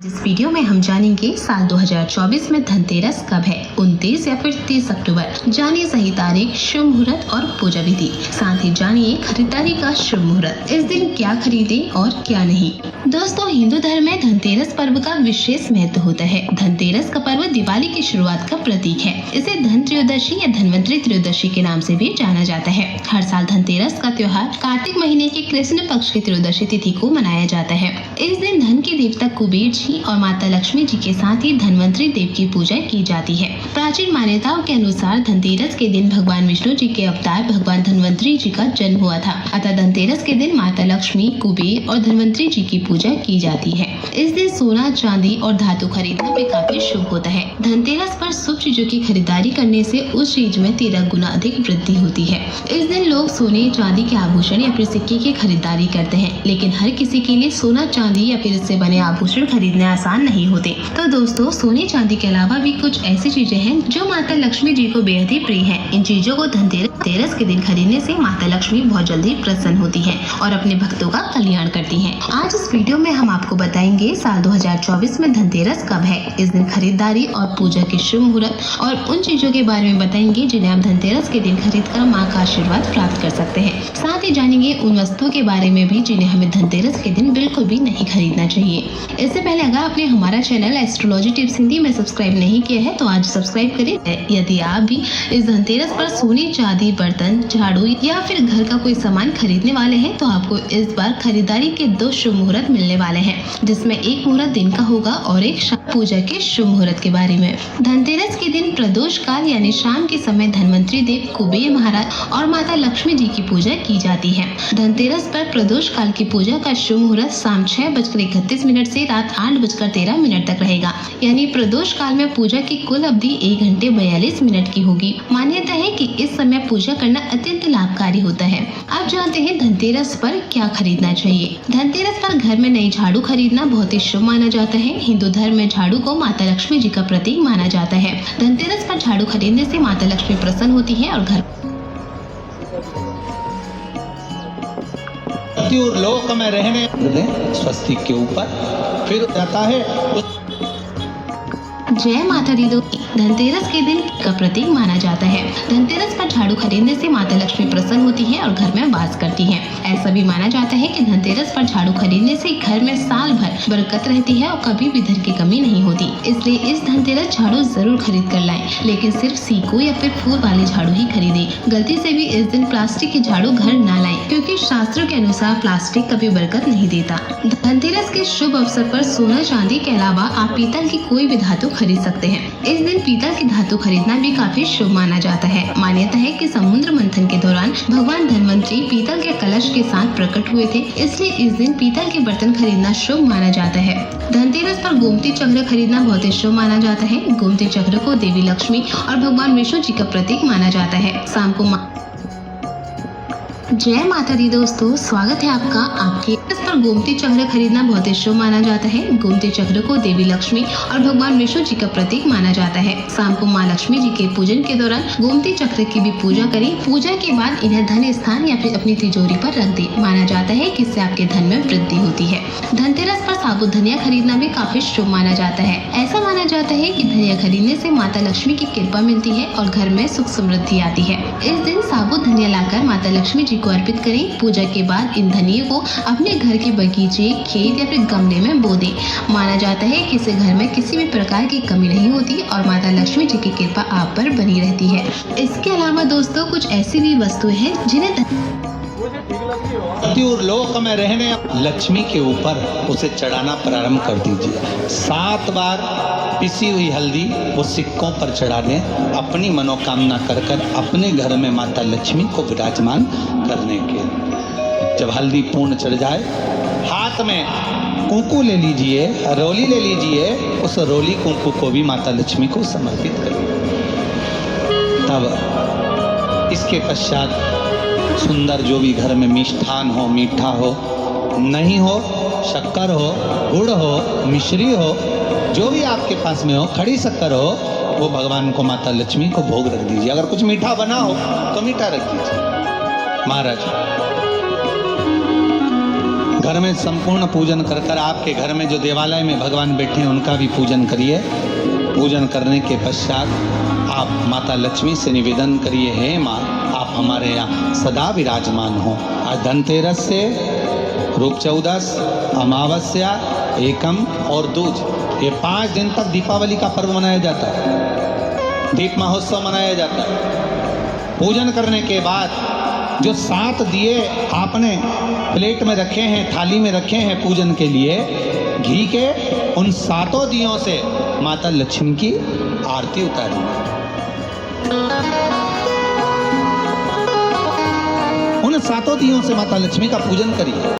इस वीडियो में हम जानेंगे साल 2024 में धनतेरस कब है, 29 या फिर 30 अक्टूबर। जानिए सही तारीख, शुभ मुहूर्त और पूजा विधि। साथ ही जानिए खरीदारी का शुभ मुहूर्त। इस दिन क्या खरीदे और क्या नहीं। दोस्तों, हिंदू धर्म में धनतेरस पर्व का विशेष महत्व होता है। धनतेरस का पर्व दिवाली की शुरुआत का प्रतीक है। इसे धन त्रयोदशी या धनवंतरी त्रयोदशी के नाम से भी जाना जाता है। हर साल धनतेरस का त्योहार कार्तिक महीने के कृष्ण पक्ष की त्रयोदशी तिथि को मनाया जाता है। इस दिन धन के देवता कुबेर जी और माता लक्ष्मी जी के साथ ही धनवंतरी देव की पूजा की जाती है। प्राचीन मान्यताओं के अनुसार धनतेरस के दिन भगवान विष्णु जी के अवतार भगवान धनवंतरी जी का जन्म हुआ था। अतः धनतेरस के दिन माता लक्ष्मी, कुबेर और धनवंतरी जी की पूजा की जाती है। इस दिन सोना, चांदी और धातु खरीदना भी काफी शुभ होता है। धनतेरस पर शुभ चीजों की खरीदारी करने से उस चीज में 13 गुना अधिक वृद्धि होती है। इस दिन लोग सोने, चांदी के आभूषण या फिर सिक्के की खरीदारी करते हैं, लेकिन हर किसी के लिए सोना, चांदी या फिर इससे बने आभूषण खरीदने आसान नहीं होते। तो दोस्तों, सोने चांदी के अलावा भी कुछ ऐसी चीजें हैं जो माता लक्ष्मी जी को बेहद ही प्रिय है। इन चीजों को धनतेरस के दिन खरीदने से माता लक्ष्मी बहुत जल्दी प्रसन्न होती है और अपने भक्तों का कल्याण करती है। आज इस वीडियो में हम आपको बताएंगे साल 2024 में धनतेरस कब है, इस दिन खरीदारी और पूजा के शुभ मुहूर्त और उन चीजों के बारे में बताएंगे जिन्हें आप धनतेरस के दिन खरीद कर माँ का आशीर्वाद प्राप्त कर सकते हैं। साथ ही जानेंगे उन वस्तुओं के बारे में भी जिन्हें हमें धनतेरस के दिन बिल्कुल भी नहीं खरीदना चाहिए। इससे पहले अगर आपने हमारा चैनल एस्ट्रोलॉजी टिप्स हिंदी में सब्सक्राइब नहीं किया है तो आज सब्सक्राइब करें। यदि आप भी इस धनतेरस पर सोने, चांदी, बर्तन, झाड़ू या फिर घर का कोई सामान खरीदने वाले हैं तो आपको इस बार खरीदारी के 2 शुभ मुहूर्त मिलने वाले हैं, जिसमें एक मुहूर्त दिन का होगा और एक पूजा के शुभ मुहूर्त के बारे में। धनतेरस के दिन प्रदोष काल यानी शाम के समय धनवंतरी देव, कुबेर महाराज और माता लक्ष्मी जी की पूजा की जाती है। धनतेरस पर प्रदोष काल की पूजा का शुभ मुहूर्त शाम 6:31 से रात 8:13 तक रहेगा। यानी प्रदोष काल में पूजा की कुल अवधि 1 घंटे 42 मिनट की होगी। मान्यता है कि इस समय पूजा करना अत्यंत लाभकारी होता है। अब जानते हैं धनतेरस पर क्या खरीदना चाहिए। धनतेरस पर घर में नई झाड़ू खरीदना बहुत ही शुभ माना जाता है। हिंदू धर्म में झाड़ू को माता लक्ष्मी जी का प्रतीक माना जाता है। धनतेरस पर झाड़ू खरीदने से माता लक्ष्मी प्रसन्न होती है और घर लोक में रहने स्वस्तिक के ऊपर फिर जाता है। जय माता दी। धनतेरस के दिन का प्रतीक माना जाता है। धनतेरस पर झाड़ू खरीदने से माता लक्ष्मी प्रसन्न होती है और घर में वास करती है। ऐसा भी माना जाता है कि धनतेरस पर झाड़ू खरीदने से घर में साल भर बरकत रहती है और कभी भी धन की कमी नहीं होती। इसलिए इस धनतेरस झाड़ू जरूर खरीद कर लाएं, लेकिन सिर्फ सीको या फिर फूल वाले झाड़ू ही खरीदें। गलती से भी इस दिन प्लास्टिक के झाड़ू घर न लाएं, क्योंकि शास्त्रों के अनुसार प्लास्टिक कभी बरकत नहीं देता। धनतेरस के शुभ अवसर पर सोना, चांदी के अलावा आप पीतल की कोई भी धातु खरीद सकते हैं। इस दिन पीतल की धातु खरीदना भी काफी शुभ माना जाता है। मान्यता है कि समुद्र मंथन के दौरान भगवान धनवंतरी पीतल के कलश के साथ प्रकट हुए थे, इसलिए इस दिन पीतल के बर्तन खरीदना शुभ माना जाता है। धनतेरस पर गोमती चक्र खरीदना बहुत ही शुभ माना जाता है। गोमती चक्र को देवी लक्ष्मी और भगवान विष्णु जी का प्रतीक माना जाता है। शाम को जय माता दी। दोस्तों, स्वागत है आपका आपके इस पर गोमती चक्र खरीदना बहुत ही शुभ माना जाता है। गोमती चक्र को देवी लक्ष्मी और भगवान विष्णु जी का प्रतीक माना जाता है। शाम को माँ लक्ष्मी जी के पूजन के दौरान गोमती चक्र की भी पूजा करें। पूजा के बाद इन्हें धन स्थान या फिर अपनी तिजोरी पर रख दें। माना जाता है कि इससे आपके धन में वृद्धि होती है। धनतेरस पर साबुत धनिया खरीदना भी काफी शुभ माना जाता है। ऐसा माना जाता है कि धनिया खरीदने से माता लक्ष्मी की कृपा मिलती है और घर में सुख समृद्धि आती है। इस दिन साबुत धनिया लाकर माता लक्ष्मी जी को अर्पित करें। पूजा के बाद इन धनिये को अपने घर के बगीचे, खेत या फिर गमले में बो दें। माना जाता है कि इससे घर में किसी भी प्रकार की कमी नहीं होती और माता लक्ष्मी जी की कृपा आप पर बनी रहती है। इसके अलावा दोस्तों, कुछ ऐसी भी वस्तुएं हैं जिन्हें लोक में रहने लक्ष्मी के ऊपर उसे चढ़ाना प्रारंभ कर दीजिए। 7 बार पिसी हुई हल्दी वो सिक्कों पर चढ़ाने, अपनी मनोकामना कर अपने घर में माता लक्ष्मी को विराजमान करने के। जब हल्दी पूर्ण चढ़ जाए, हाथ में कुंकू ले लीजिए, रोली ले लीजिए, उस रोली कुंकू को भी माता लक्ष्मी को समर्पित करिए। तब इसके पश्चात सुंदर जो भी घर में मिष्ठान हो, मीठा हो, नहीं हो, शक्कर हो, गुड़ हो, मिश्री हो, जो भी आपके पास में हो, खड़ी शक्कर हो, वो भगवान को, माता लक्ष्मी को भोग रख दीजिए। अगर कुछ मीठा बना हो तो मीठा रख दीजिए। महाराज घर में संपूर्ण पूजन कर कर आपके घर में जो देवालय में भगवान बैठे हैं उनका भी पूजन करिए। पूजन करने के पश्चात आप माता लक्ष्मी से निवेदन करिए, हे माँ आप हमारे यहाँ सदा विराजमान हो। आज धनतेरस से रूप चौदस, अमावस्या, एकम और दूज, ये 5 दिन तक दीपावली का पर्व मनाया जाता है, दीप महोत्सव मनाया जाता है। पूजन करने के बाद जो 7 दिए आपने प्लेट में रखे हैं, थाली में रखे हैं पूजन के लिए, घी के उन 7 दियों से माता लक्ष्मी की आरती उतारेंगे। उन 7 दियों से माता लक्ष्मी का पूजन करिए।